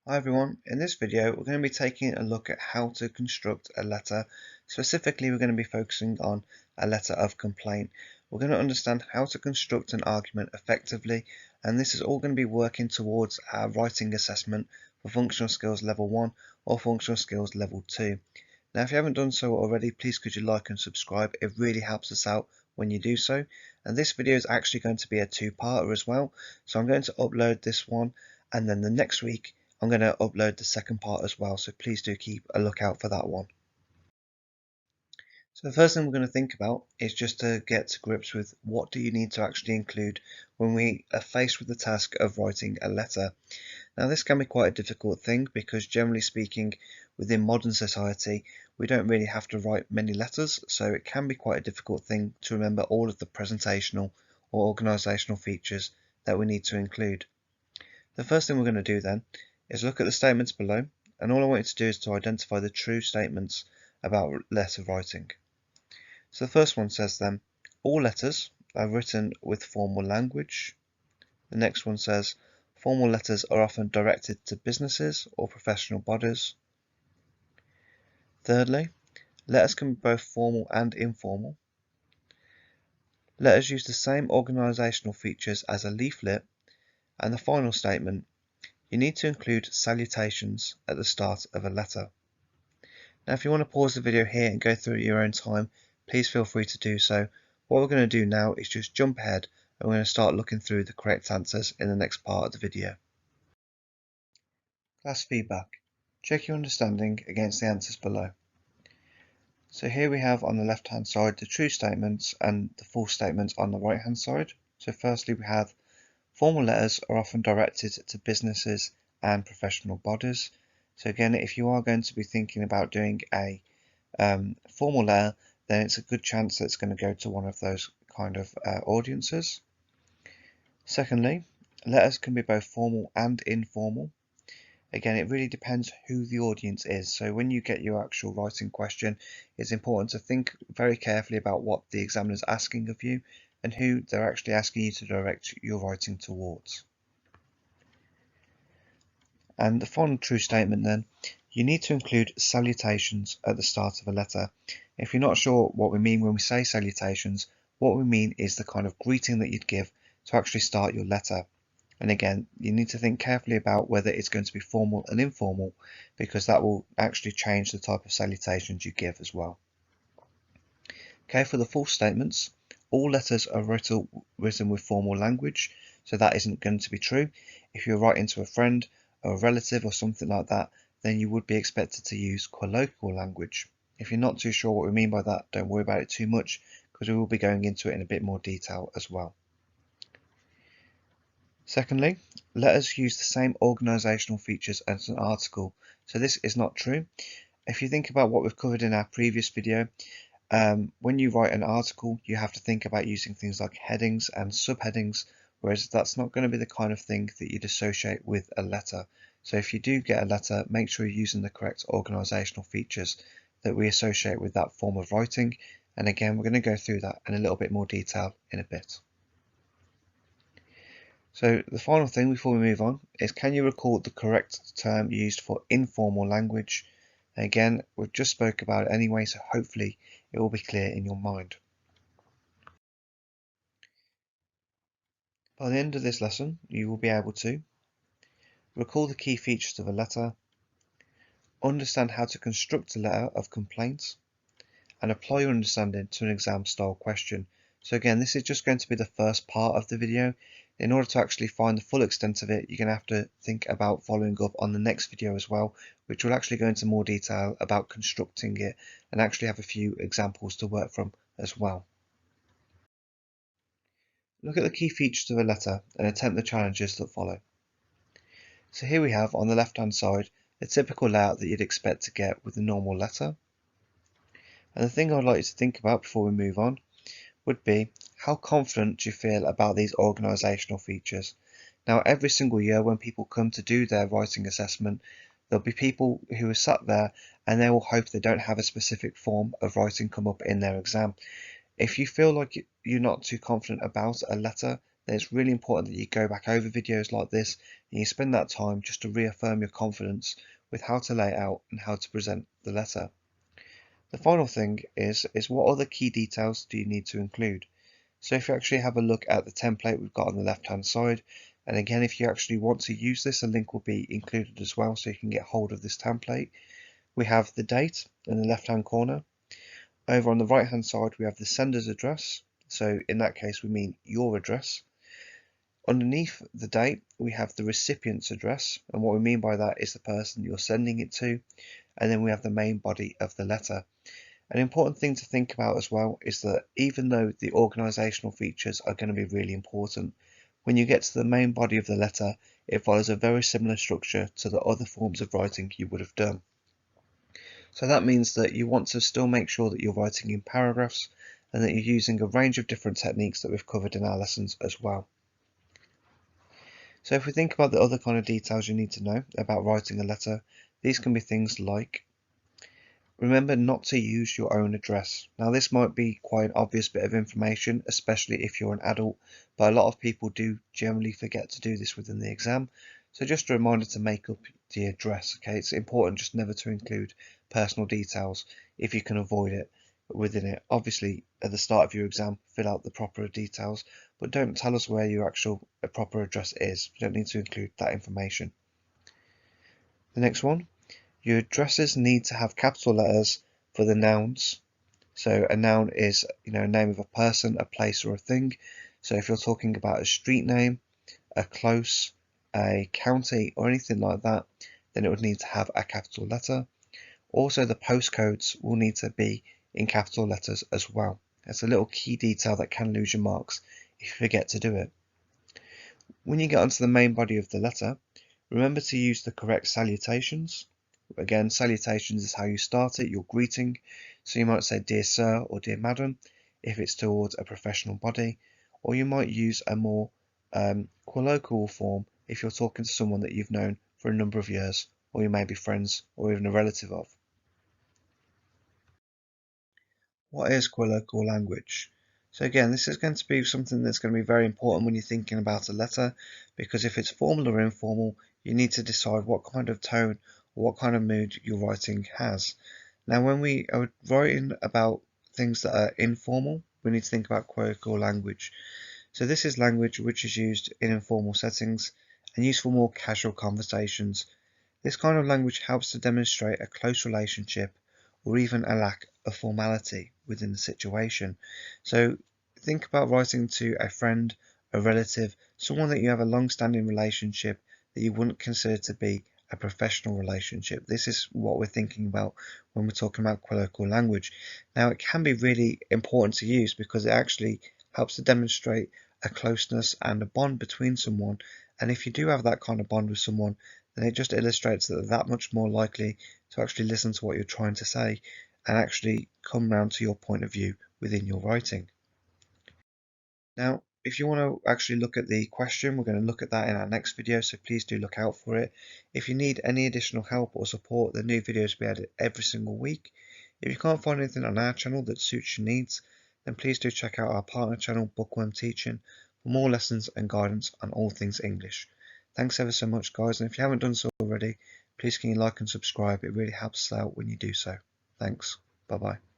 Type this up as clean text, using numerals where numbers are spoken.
Hi everyone, in this video we're going to be taking a look at how to construct a letter. Specifically we're going to be focusing on a letter of complaint. We're going to understand how to construct an argument effectively, and this is all going to be working towards our writing assessment for functional skills level 1 or functional skills level 2. Now if you haven't done so already, please could you like and subscribe. It really helps us out when you do so. And this video is actually going to be a two-parter as well, so I'm going to upload this one and then the next week I'm going to upload the second part as well, so please do keep a lookout for that one. So the first thing we're going to think about is just to get to grips with what do you need to actually include when we are faced with the task of writing a letter. Now this can be quite a difficult thing because generally speaking within modern society we don't really have to write many letters, so it can be quite a difficult thing to remember all of the presentational or organisational features that we need to include. The first thing we're going to do then is look at the statements below, and all I want you to do is to identify the true statements about letter writing. So the first one says then, all letters are written with formal language. The next one says, formal letters are often directed to businesses or professional bodies. Thirdly, letters can be both formal and informal. Letters use the same organisational features as a leaflet. And the final statement, you need to include salutations at the start of a letter. Now if you want to pause the video here and go through at your own time, please feel free to do so. What we're going to do now is just jump ahead and we're going to start looking through the correct answers in the next part of the video. Class feedback. Check your understanding against the answers below. So here we have on the left hand side the true statements and the false statements on the right hand side. So firstly we have formal letters are often directed to businesses and professional bodies. So again, if you are going to be thinking about doing a formal letter, then it's a good chance that it's going to go to one of those kind of audiences. Secondly, letters can be both formal and informal. Again, it really depends who the audience is. So when you get your actual writing question, it's important to think very carefully about what the examiner is asking of you and who they're actually asking you to direct your writing towards. And the final true statement then, you need to include salutations at the start of a letter. If you're not sure what we mean when we say salutations, what we mean is the kind of greeting that you'd give to actually start your letter. And again, you need to think carefully about whether it's going to be formal and informal, because that will actually change the type of salutations you give as well. Okay, for the false statements, all letters are written with formal language, so that isn't going to be true. If you're writing to a friend or a relative or something like that, then you would be expected to use colloquial language. If you're not too sure what we mean by that, don't worry about it too much, because we will be going into it in a bit more detail as well. Secondly, letters use the same organisational features as an article, so this is not true. If you think about what we've covered in our previous video, when you write an article, you have to think about using things like headings and subheadings, whereas that's not going to be the kind of thing that you'd associate with a letter. So if you do get a letter, make sure you're using the correct organisational features that we associate with that form of writing. And again, we're going to go through that in a little bit more detail in a bit. So the final thing before we move on is, can you recall the correct term used for informal language? Again, we've just spoke about it anyway, so hopefully it will be clear in your mind. By the end of this lesson, you will be able to recall the key features of a letter, understand how to construct a letter of complaint, and apply your understanding to an exam style question. So again, this is just going to be the first part of the video. In order to actually find the full extent of it, you're going to have to think about following up on the next video as well, which will actually go into more detail about constructing it and actually have a few examples to work from as well. Look at the key features of a letter and attempt the challenges that follow. So here we have on the left hand side a typical layout that you'd expect to get with a normal letter. And the thing I'd like you to think about before we move on would be, how confident do you feel about these organisational features? Now, every single year when people come to do their writing assessment, there'll be people who are sat there and they will hope they don't have a specific form of writing come up in their exam. If you feel like you're not too confident about a letter, then it's really important that you go back over videos like this and you spend that time just to reaffirm your confidence with how to lay it out and how to present the letter. The final thing is what other key details do you need to include? So if you actually have a look at the template we've got on the left hand side, and again if you actually want to use this, a link will be included as well so you can get hold of this template. We have the date in the left hand corner. Over on the right hand side we have the sender's address, so in that case we mean your address. Underneath the date we have the recipient's address, and what we mean by that is the person you're sending it to, and then we have the main body of the letter. An important thing to think about as well is that even though the organisational features are going to be really important, when you get to the main body of the letter, it follows a very similar structure to the other forms of writing you would have done. So that means that you want to still make sure that you're writing in paragraphs and that you're using a range of different techniques that we've covered in our lessons as well. So if we think about the other kind of details you need to know about writing a letter, these can be things like, remember not to use your own address. Now this might be quite an obvious bit of information, especially if you're an adult, but a lot of people do generally forget to do this within the exam. So just a reminder to make up the address, okay? It's important just never to include personal details if you can avoid it within it. Obviously at the start of your exam, fill out the proper details, but don't tell us where your actual proper address is. You don't need to include that information. The next one. Your addresses need to have capital letters for the nouns. So a noun is, a name of a person, a place, or a thing. So if you're talking about a street name, a close, a county, or anything like that, then it would need to have a capital letter. Also, the postcodes will need to be in capital letters as well. That's a little key detail that can lose your marks if you forget to do it. When you get onto the main body of the letter, remember to use the correct salutations. Again, salutations is how you start it, your greeting. So you might say dear sir or dear madam if it's towards a professional body, or you might use a more colloquial form if you're talking to someone that you've known for a number of years, or you may be friends or even a relative of. What is colloquial language? So again, this is going to be something that's going to be very important when you're thinking about a letter, because if it's formal or informal, you need to decide what kind of tone or what kind of mood your writing has. Now, when we are writing about things that are informal, we need to think about colloquial language. So this is language which is used in informal settings and used for more casual conversations. This kind of language helps to demonstrate a close relationship or even a lack of formality within the situation. So think about writing to a friend, a relative, someone that you have a long-standing relationship that you wouldn't consider to be a professional relationship. This is what we're thinking about when we're talking about colloquial language. Now, it can be really important to use because it actually helps to demonstrate a closeness and a bond between someone. And if you do have that kind of bond with someone, then it just illustrates that they're that much more likely to actually listen to what you're trying to say and actually come round to your point of view within your writing. Now, if you want to actually look at the question, we're going to look at that in our next video, so please do look out for it. If you need any additional help or support, the new videos will be added every single week. If you can't find anything on our channel that suits your needs, then please do check out our partner channel, Bookworm Teaching, for more lessons and guidance on all things English. Thanks ever so much, guys, and if you haven't done so already, please can you like and subscribe. It really helps us out when you do so. Thanks. Bye bye.